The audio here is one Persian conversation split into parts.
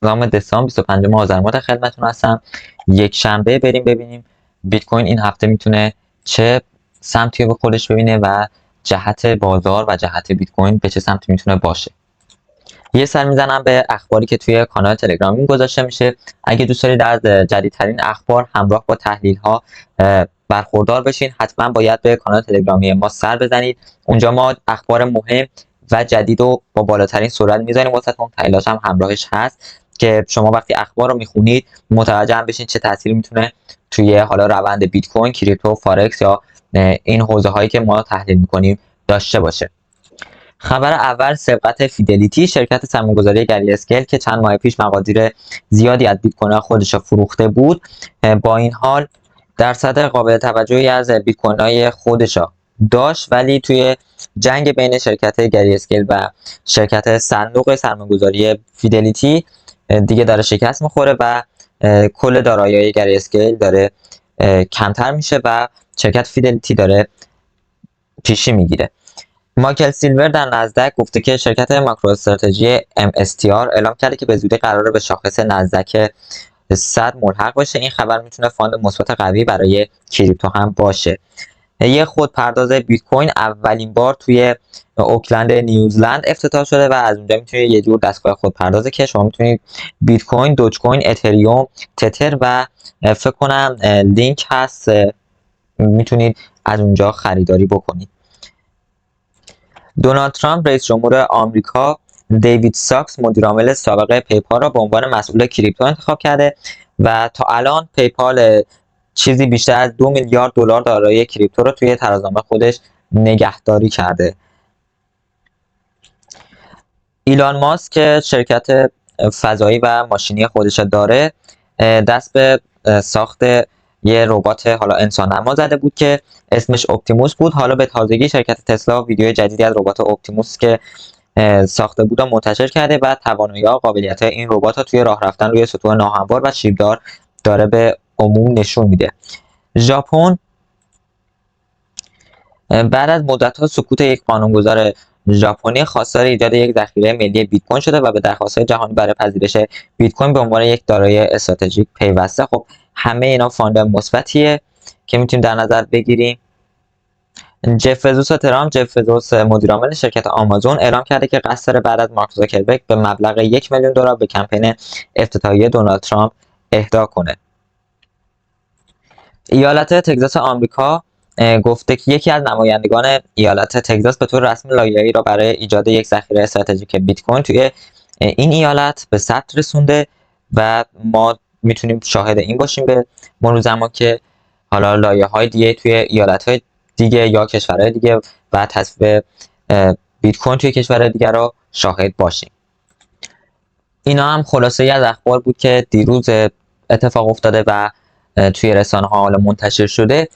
دسامبر 25 آذر ماه خدمتتون هستم. یک شنبه بریم ببینیم بیت کوین این هفته میتونه چه سمتی رو به خودش ببینه و جهت بازار و جهت بیت کوین به چه سمتی میتونه باشه. یه سر میزنم به اخباری که توی کانال تلگرامی گذاشته میشه. اگه دوست دارید از جدیدترین اخبار همراه با تحلیل ها برخوردار بشین، حتما باید به کانال تلگرامی ما سر بزنید. اونجا ما اخبار مهم و جدید رو با بالاترین سرعت میذاریم واسهتون. تحلیلات هم همراهش هست که شما وقتی اخبار رو میخونید متوجه هم بشین چه تأثیری میتونه توی حالا روند بیت کوین، کریپتو، فارکس یا این حوزه هایی که ما تحلیل میکنیم داشته باشه. خبر اول سبقت فیدلیتی، شرکت سرمایه‌گذاری گری اسکیل که چند ماه پیش مقادیر زیادی از بیت کوین خودش فروخته بود، با این حال درصد قابل توجهی از بیت کوین های خودش داشت، ولی توی جنگ بین شرکت گری اسکیل و شرکت صندوق سرمایه‌گذاری فیدلیتی دیگه داره شکست میخوره و کل دارایی‌های گری اسکیل داره کمتر میشه و شرکت فیدلیتی داره پیشی میگیره. مایکل سیلور در نزدک گفته که شرکت ماکرو استراتژی MSTR اعلام کرده که به زودی قراره به شاخص نزدک 100 ملحق بشه. این خبر میتونه فاند مثبت قوی برای کریپتو هم باشه. یه خودپرداز بیت کوین اولین بار توی اوکلند نیوزلند افتتاح شده و از اونجا میتونید یه جور دستگاه خودپردازه که شما میتونید بیت کوین، دوج کوین، اتریوم، تتر و فکر کنم لینک هست میتونید از اونجا خریداری بکنید. دونالد ترامپ رئیس جمهور آمریکا دیوید ساکس مدیرعامل سابق پیپال را به عنوان مسئول کریپتو انتخاب کرده و تا الان پیپال چیزی بیشتر از 2 میلیارد دلار دارایی کریپتو رو توی ترازنامه خودش نگهداری کرده. ایلان ماسک که شرکت فضایی و ماشینی خودش داره، دست به ساخت یه ربات حالا انسان نما زده بود که اسمش اپتیموس بود. حالا به تازگی شرکت تسلا ویدیو جدیدی از ربات اپتیموس که ساخته بود منتشر کرده و توانایی‌ها و قابلیت‌های این ربات توی راه رفتن روی سطوح ناهموار و شیبدار داره به عموم نشون میده. ژاپن بعد از مدت‌ها سکوت یک قانونگذار ژاپنی خواستار ایجاد یک ذخیره ملی بیت کوین شده و به درخواست‌های جهانی برای پذیرش بیت کوین به عنوان یک دارایی استراتژیک پیوسته. خب همه اینا فاند مثبتیه که میتونیم در نظر بگیریم. جف بزوس مدیر عامل شرکت آمازون اعلام کرده که قصد داره بعد از مارک زاکربرگ به مبلغ 1 میلیون دلار به کمپین افتتاحیه دونالد ترامپ اهدا کنه. ایالت تگزاس آمریکا گفته که یکی از نمایندگان ایالت تگزاس به طور رسمی لایحه‌ای را برای ایجاد یک ذخیره استراتژیک بیت کوین توی این ایالت به ثبت رسونده و ما میتونیم شاهد این باشیم به مرور زمان که حالا لایحه‌های دیگه توی ایالت‌های دیگه یا کشورهای دیگه و تصویب بیت کوین توی کشورهای دیگه را شاهد باشیم. اینا هم خلاصه از اخبار بود که دیروز اتفاق افتاده و توی رسانه‌ها حالا منتشر شده.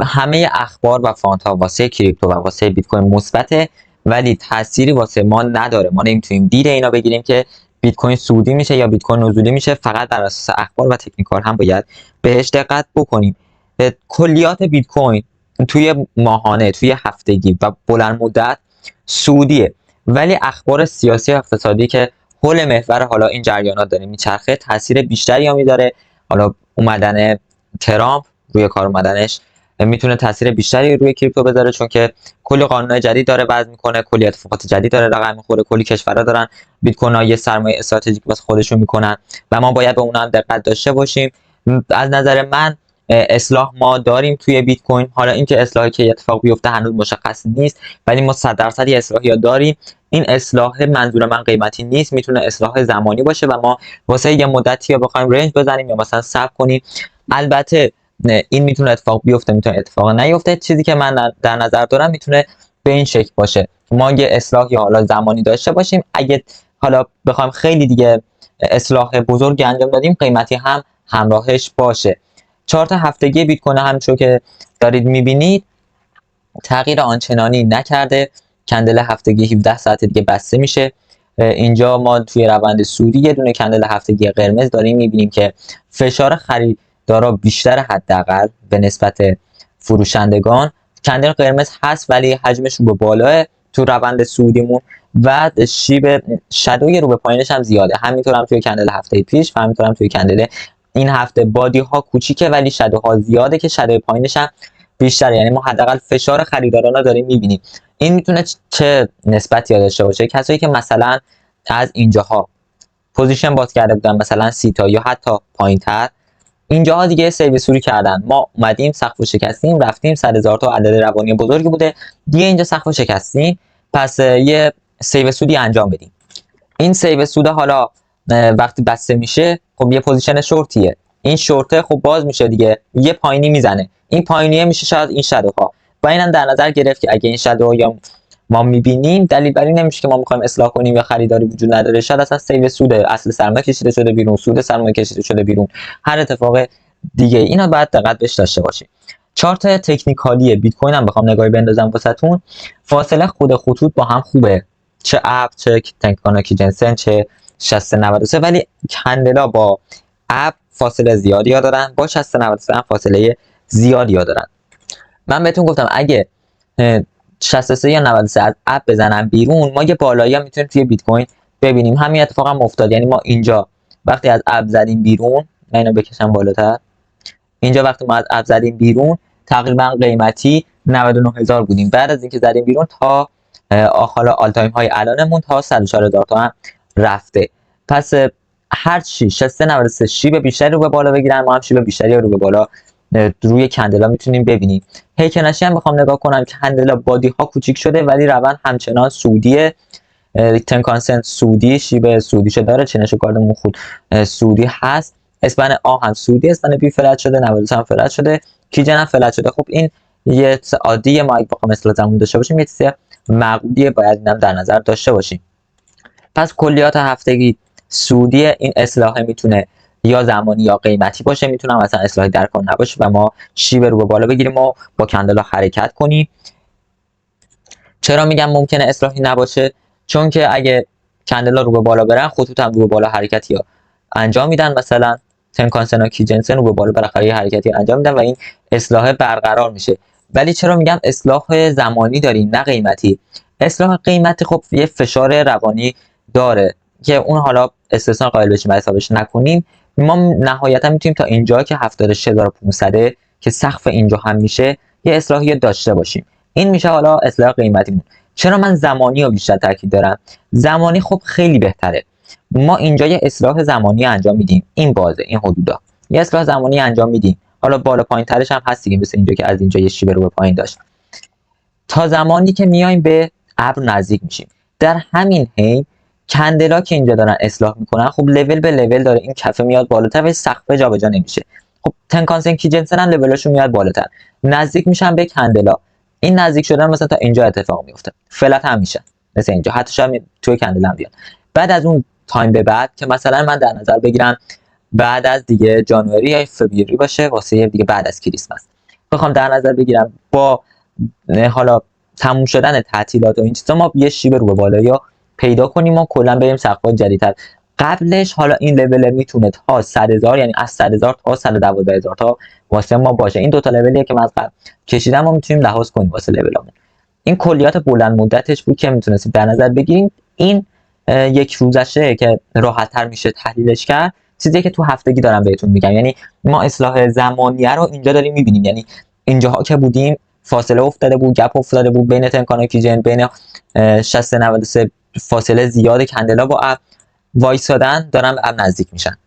همه اخبار و فانت ها واسه کریپتو و واسه بیت کوین مثبته، ولی تأثیری واسه ما نداره. ما نمیتونیم دید اینا بگیریم که بیت کوین صعودی میشه یا بیت کوین نزولی میشه. فقط بر اساس اخبار و تکنیکال هم باید بهش دقت بکنیم. کلیات بیت کوین توی ماهانه، توی هفتگی و بلند مدت صعودیه، ولی اخبار سیاسی و اقتصادی که حول محور حالا این جریانات داره میچرخه تاثیر بیشتری هم میذاره. حالا اومدن ترامپ، روی کار اومدنش میتونه تاثیر بیشتری روی کریپتو بذاره، چون که کلی قانون جدید داره وضع میکنه، کلی اتفاقات جدید داره رقم میخوره، کلی کشورها دارن بیت کوین ها یه سرمایه استراتژیک واسه خودشون میکنن و ما باید به اونها هم دقت داشته باشیم. از نظر من اصلاح ما داریم توی بیت کوین. حالا اینکه اصلاحی که اتفاق بیفته هنوز مشخص نیست، ولی ما 100% اصلاحی داریم. این اصلاح منظور من قیمتی نیست، میتونه اصلاح زمانی باشه و ما واسه یه مدتی یا بخوایم رنج بزنیم یا مثلا صبر کنیم. البته این میتونه اتفاق بیفته، میتونه اتفاق نیفته. چیزی که من در نظر دارم میتونه به این شکل باشه: ما یه اصلاح یا حالا زمانی داشته باشیم، اگه حالا بخوایم خیلی دیگه اصلاح بزرگ انجام دادیم قیمتی هم همراهش باشه. چارت هفتگی بیت کوین همونطور که دارید میبینید تغییر آنچنانی نکرده. کندل هفتگی 17 ساعت دیگه بسته میشه. اینجا ما توی روند صعودی یه دونه کندل هفتگی قرمز داریم میبینیم که فشار خریدارا بیشتر حداقل به نسبت فروشندگان. کندل قرمز هست ولی حجمشون به بالاه تو روند صعودیمون و شیب شادوی رو به پایینش هم زیاده. همینطور هم توی کندل هفته پیش و همینطور هم توی کندل این هفته بادی ها کوچیکه ولی شادوها زیاده که شادوی پایینش هم بیشتره. یعنی ما حداقل فشار خریداران رو داریم میبینیم. این میتونه چه نسبتی داشته باشه؟ کسایی که مثلا از اینجاها پوزیشن باز کرده بودن، مثلا 30 تا یا حتی پایینتر، اینجاها دیگه سیو سوری کردن. ما اومدیم سقف شکستیم، رفتیم 100,000 تا عدد روانی بزرگی بوده دیگه، اینجا سقف شکستیم، پس یه سیو سودی انجام بدیم. این سیو سود حالا وقتی بسته میشه خب یه پوزیشن شورتیه، این شورته خب باز میشه دیگه، یه پایینی میزنه، این پایینیه میشه شاید این شادوها. و اینم در نظر گرفت که اگه این شادو یا ما میبینیم، دلیل بر این نمیشه که ما میخوایم اصلاح کنیم یا خریداری وجود نداره، شاید اصلا سیو سود اصل سرمایه کشیده شده بیرون، سود سرمایه کشیده شده بیرون، هر اتفاق دیگه. اینا باید دقت بهش داشته باشیم. چارت تکنیکالی بیت کوین هم بخوام نگاهی بندازم واسهتون، فاصله خود خطوط با هم خوبه، چه اپ چه تنکاناکی جنسن چه 6093، ولی کندلا با اپ فاصله زیادی ها دارن، با 6093 هم فاصله زیادی ها دارن. من بهتون گفتم اگه 63 یا 93 از اپ بزنن بیرون، ما یه بالایی هم میتونیم توی بیت کوین ببینیم. همین اتفاق هم افتاد. یعنی ما اینجا وقتی از اپ زدیم بیرون، من اینو بکشم بالاتر، اینجا وقتی ما از اپ زدیم بیرون تقریبا قیمتی 99,000 بودیم. بعد از اینکه زدیم بیرون تا حالا آل تایم های الانمون تا 104,000 تا هم رفته. پس هر چی 63 شیب بیشتری رو به بالا بگیرن، ما هم شیب بیشتری رو به بالا روی کندلا میتونیم ببینیم. هیکنشی هم بخوام نگاه کنم، کندلا بادی ها کوچیک شده ولی روند همچنان سودیه. تنکانسن سودی، شیب سودیشو داره، چنشو کاردمون خود سودی هست، اسپن آ هم سودی، اسپن بی فلت شده، 92 هم فلت شده، کیجن هم فلت شده. خب این یه عادیه، ما اگه بخوام اصطلاح زمان داشته باشیم یه چیز معقولیه، باید اینم در نظر داشته باشیم. پس کلیات هفتگی سودی این اصلاح میتونه یا زمانی یا قیمتی باشه، میتونه مثلا اصلاح در کار نباشه و ما شیب رو به بالا بگیریم و با کندلا حرکت کنیم. چرا میگم ممکنه اصلاحی نباشه؟ چون که اگه کندلا رو به بالا برن، خطوط هم رو به بالا حرکتی ها انجام میدن، مثلا تنکانسن و کیجنسن رو به بالا بالاخره یه حرکتی انجام میدن و این اصلاح برقرار میشه. ولی چرا میگم اصلاح زمانی داریم نه قیمتی؟ اصلاح قیمتی خب یه فشار روانی داره که اون حالا استثنا قائل بشیم و حسابش نکنیم. ما نهایتا میتونیم تا اینجا که 76,500 که سقف اینجا هم میشه یه اصلاحی داشته باشیم. این میشه حالا اصلاح قیمتیمون. چرا من زمانی رو بیشتر تاکید دارم؟ زمانی خب خیلی بهتره. ما اینجا یه اصلاح زمانی انجام میدیم، این بازه این حدودا یه اصلاح زمانی انجام میدیم، حالا بالا پایین ترش هم هست دیگه، مثل اینجا که از اینجا یه شیب رو به پایین داشت، تا زمانی که میایم به ابر نزدیک میشیم. در همین حین کندلا که اینجا دارن اصلاح میکنن، خب لول به لول داره این کفه میاد بالاتر و سقف جابجا نمیشه. خب تنکانسن کیجنسن هم لولاشون میاد بالاتر، نزدیک میشن به کندلا. این نزدیک شدن مثلا تا اینجا اتفاق میفته، فلت هم میشه مثل اینجا، حتی شاید توی کندلا هم بیاد. بعد از اون تایم به بعد که مثلا من در نظر بگیرم بعد از دیگه جانوری یا فوریه باشه، واسه دیگه بعد از کریسمس بخوام در نظر بگیرم، با حالا تموم شدن تعطیلات و این چیزا ما یه شیب رو به بالا یا پیدا کنیم و کلا بریم سقف‌های جدیدتر. قبلش حالا این لول میتونه تا 100,000، یعنی از 100,000 تا 112,000 تا واسه ما باشه. این دو تا لولیه که من از قبل کشیدم و میتونیم لحاظ کنیم واسه لولامون. این کلیات بلند مدتش بود که میتونستیم در نظر بگیریم. این یک روزشه که راحت‌تر میشه تحلیلش کرد، چیزی که تو هفتگی دارم بهتون میگم. یعنی ما اصلاح زمانیه رو اینجا داریم میبینیم، یعنی اینجاها که بودیم فاصله افتاده بود، گپ افتاده بود بین تنکان و کیجن، بین 60 93 فاصله زیاد کندلا با اپ وایسادن، دارن به اپ نزدیک میشن.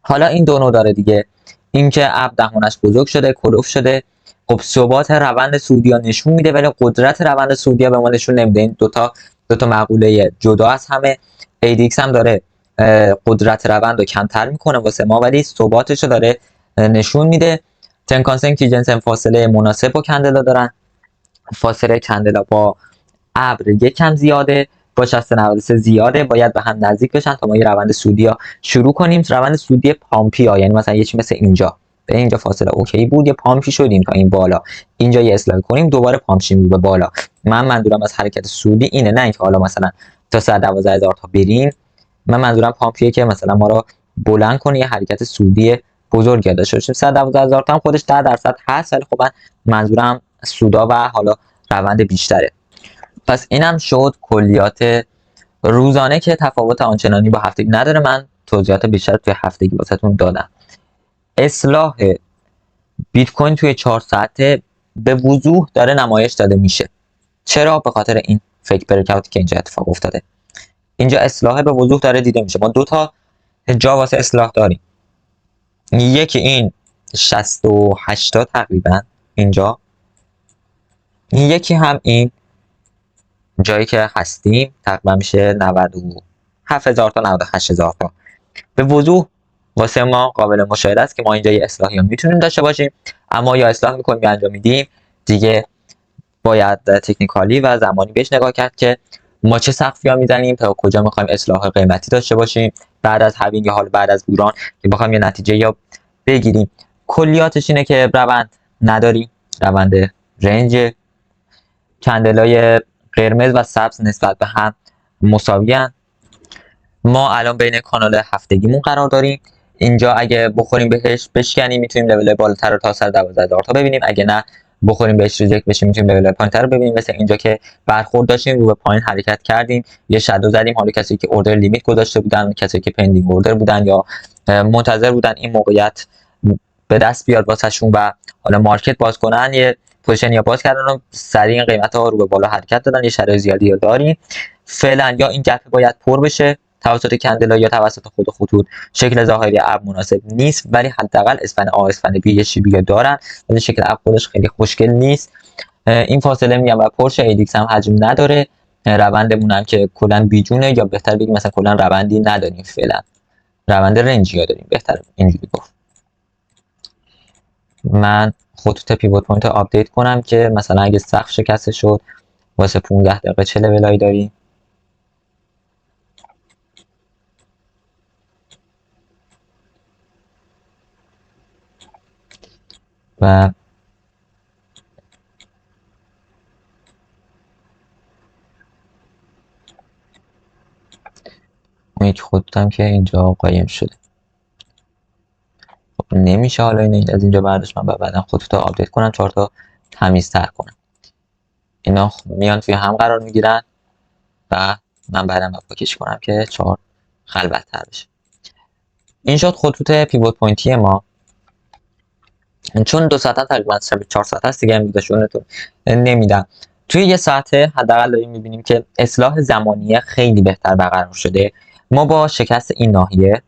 حالا این دو نوع داره دیگه، اینکه اپ دهانش بزرگ شده، کلوف شده، خب ثبات روند سعودیا نشون میده ولی قدرت روند سعودیا به ما نشون نمیده. این دو تا مقوله جدا از همه. ADX هم داره قدرت روند رو کمتر میکنه واسه ما ولی ثباتش رو داره نشون میده. تنکانسن کیجنسن فاصله مناسب با کندلا دارن، فاصله کندلا با ابر یکم زیاده، با 6093 زیاده، باید به هم نزدیک بشن تا ما یه روند سودی شروع کنیم. روند سودی پامپی یعنی مثلا یه چیز مثل اینجا، به اینجا فاصله اوکی بود، یه پامپی شدیم تا این بالا، اینجا یه اصلاح کنیم دوباره پامپ شیم به بالا. منظورم از حرکت سودی اینه، نه اینکه حالا مثلا تا 112,000 تا بریم. من منظورم پامپیه که مثلا ما رو بلند کنه، یه حرکت سودی بزرگی داشته باشیم. 112,000 تا هم خودش 10% هست ولی خب من منظورم سودا و حالا روند بیشتره. پس اینم شد کلیات روزانه که تفاوت آنچنانی با هفتگی نداره. من توضیحات بیشتر توی هفتگی واسهتون دادم. اصلاح بیت کوین توی 4 ساعته به وضوح داره نمایش داده میشه. چرا؟ به خاطر این فیک بریکاوتی که اینجا اتفاق افتاده. اینجا اصلاح به وضوح داره دیده میشه. ما 2 تا جا واسه اصلاح داریم. یکی این 68 تا تقریبا اینجا، یکی هم این جایی که هستیم تقریبا میشه 97000 تا 98000 تا. به وضوح واسه ما قابل مشاهده است که ما اینجا یه اصلاحی هم میتونیم داشته باشیم، اما یا اصلاح میکنیم یا انجام میدیم دیگه باید تکنیکالی و زمانی بهش نگاه کرد که ما چه سقفی ها میزنیم تا کجا میخوایم اصلاح قیمتی داشته باشیم بعد از هاوینگ یا حال بعد از بوران که بخوایم یه نتیجه یا بگیریم. کلیاتش اینه که روند نداریم، روند رنج، کندلای قرمز و سبز نسبت به هم مساویان. ما الان بین کانال هفتگیمون قرار داریم. اینجا اگه بخوریم بهش بشکنیم میتونیم لول بالاتر رو تا 112000 تا ببینیم، اگه نه بخوریم بهش ریجکت بشیم میتونیم لول پایینتر رو ببینیم. مثل اینجا که برخورد داشتیم رو به پایین حرکت کردیم، یه شادو زدیم. حالا کسی که اوردر لیمیت گذاشته بودن، کسی که پندینگ اوردر بودن یا منتظر بودن این موقعیت به دست بیاد واسهشون و حالا مارکت باز کنن، یه پوزیشن یا باز کردن و سریع قیمت ها رو به بالا حرکت دادن. یه شرایط زیادی داریم فعلا. یا این گپ باید پر بشه توسط کندلا یا توسط خود خطوط. شکل ظاهری اب مناسب نیست ولی حداقل اسفن آ اسفن بی یه شیبی دارن، ولی شکل اب خودش خیلی خوشگل نیست. این فاصله میگم و پرش ایدیکس هم حجم نداره. روندمون هم که کلا بیجونه، یا بهتر بگیم مثلا کلا روندی نداریم فعلا، روند رنجی ها داریم بهتر اینجوری گفت. من خطوط پیوت پوینت رو آپدیت کنم که مثلا اگه سقف شکسته شد واسه 15 دقیقه چه لولایی داریم. و اون یک خطوطم که اینجا قایم شده خب نمیشه حالا اینو از اینجا برداشت من بعدا خطوط رو آپدیت کنم 4 تا تمیزتر کنم. اینا میان توی هم قرار میگیرن و من بعدا باید پاکش کنم که 4 خلوت‌تر بشه. این شد خطوط پیوت پوینتی ما. چون 2 ساعت تقریبا 4 ساعت هست دیگه امروزشونتون نمیدم. توی یه ساعته حداقل داریم میبینیم که اصلاح زمانی خیلی بهتر برقرار شده. ما با شکست این ناحیه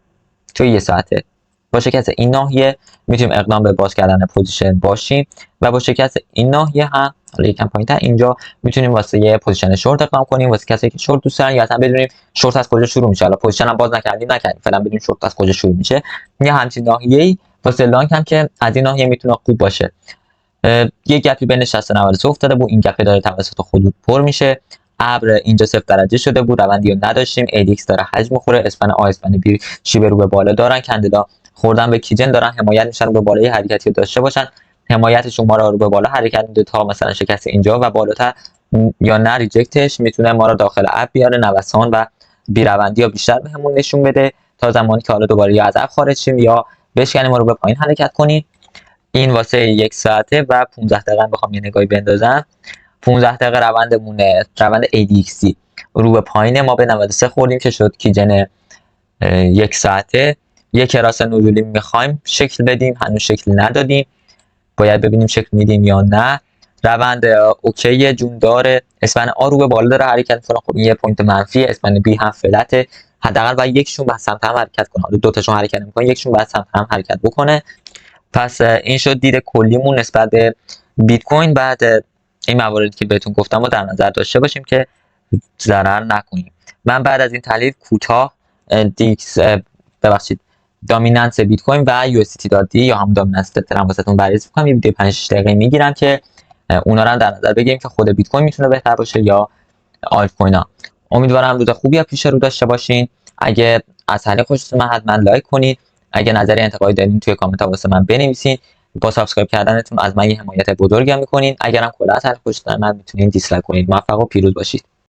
توی یه ساعته با شکست این ناحیه میتونیم اقدام به باز کردن پوزیشن باشیم و با شکست این ناحیه هم حالا یکم پایینتر اینجا میتونیم واسه یه پوزیشن شورت اقدام کنیم واسه کسایی که شورت دوست دارن یا اصلا بدونیم شورت از کجا شروع میشه. حالا پوزیشن هم باز نکردیم فعلا بدونیم شورت از کجا شروع میشه. یه همچین ناحیه‌ای واسه لانگ هم که از این ناحیه میتونه خوب باشه. یه گپی بین 60 و 90 افتاده بود، این گپ داره توسط خطوط پر میشه. ابر اینجا 0 درجه شده بود، روندی رو نداشتیم. ایدیکس داره حجم میخوره، اسپن آ اسپن بی شیب رو به بالا دارن، کندلا خوردن به کیجن دارن حمایت میشن رو به بالای حرکتی داشته باشن. حمایتشون ما رو به بالا حرکت میده تا مثلا شکست اینجا و بالاتر یا نه ریجکتش میتونه ما رو داخل اب بیاره، نوسان و بیروندی یا بیشتر بهمون نشون بده تا زمانی که حالا دوباره یا از اب خارج شیم یا بشکنیم ما رو به پایین حرکت کنیم. این واسه 1 ساعته و 15 دقیقه بخوام یه نگاهی بندازم. 15 دقیقه روندمونه، روند ADXD رو به پایین ما به 93 خوردیم که شد کیجن 1 ساعته. یک کراس نزولی میخوایم شکل بدیم، هنوز شکل ندادیم، باید ببینیم شکل میدیم یا نه. روند اوکی جوندار، اسپن آ رو به بالا داره حرکت میکنه. خب این یه پوینت منفی، اسپن بی هم فلته، حداقل باید یکشون به سمت هم حرکت کنه. حالا دو تاشون حرکت نمیکنه، یکشون باید سمت هم حرکت بکنه. پس این شد دید کلیمون نسبت به بیت کوین. بعد این مواردی که بهتون گفتم رو در نظر داشته باشیم که ضرر نکنیم. من بعد از این تحلیل کوتاه دیکس دامیننس بیت کوین و یو اس تی دی یا هم دامیننس تترم واسهتون بررسی می‌کنم. یه ویدیو 5 دقیقه‌ای میگیرم که اونا رو هم در نظر بگیریم که خود بیت کوین میتونه بهتر باشه یا آلت کوین ها. امیدوارم روز خوبی پیش رو داشته باشین. اگه از حال خوشتون اومد حتما لایک کنید. اگه نظری انتقادی دارین توی کامنت ها واسه من بنویسین. با سابسکرایب کردنتون از من یه حمایت بزرگی میکنین. اگرم کلا از حال خوشتون اومد میتونین دیسلایک کنید. موفق و پیروز باشید.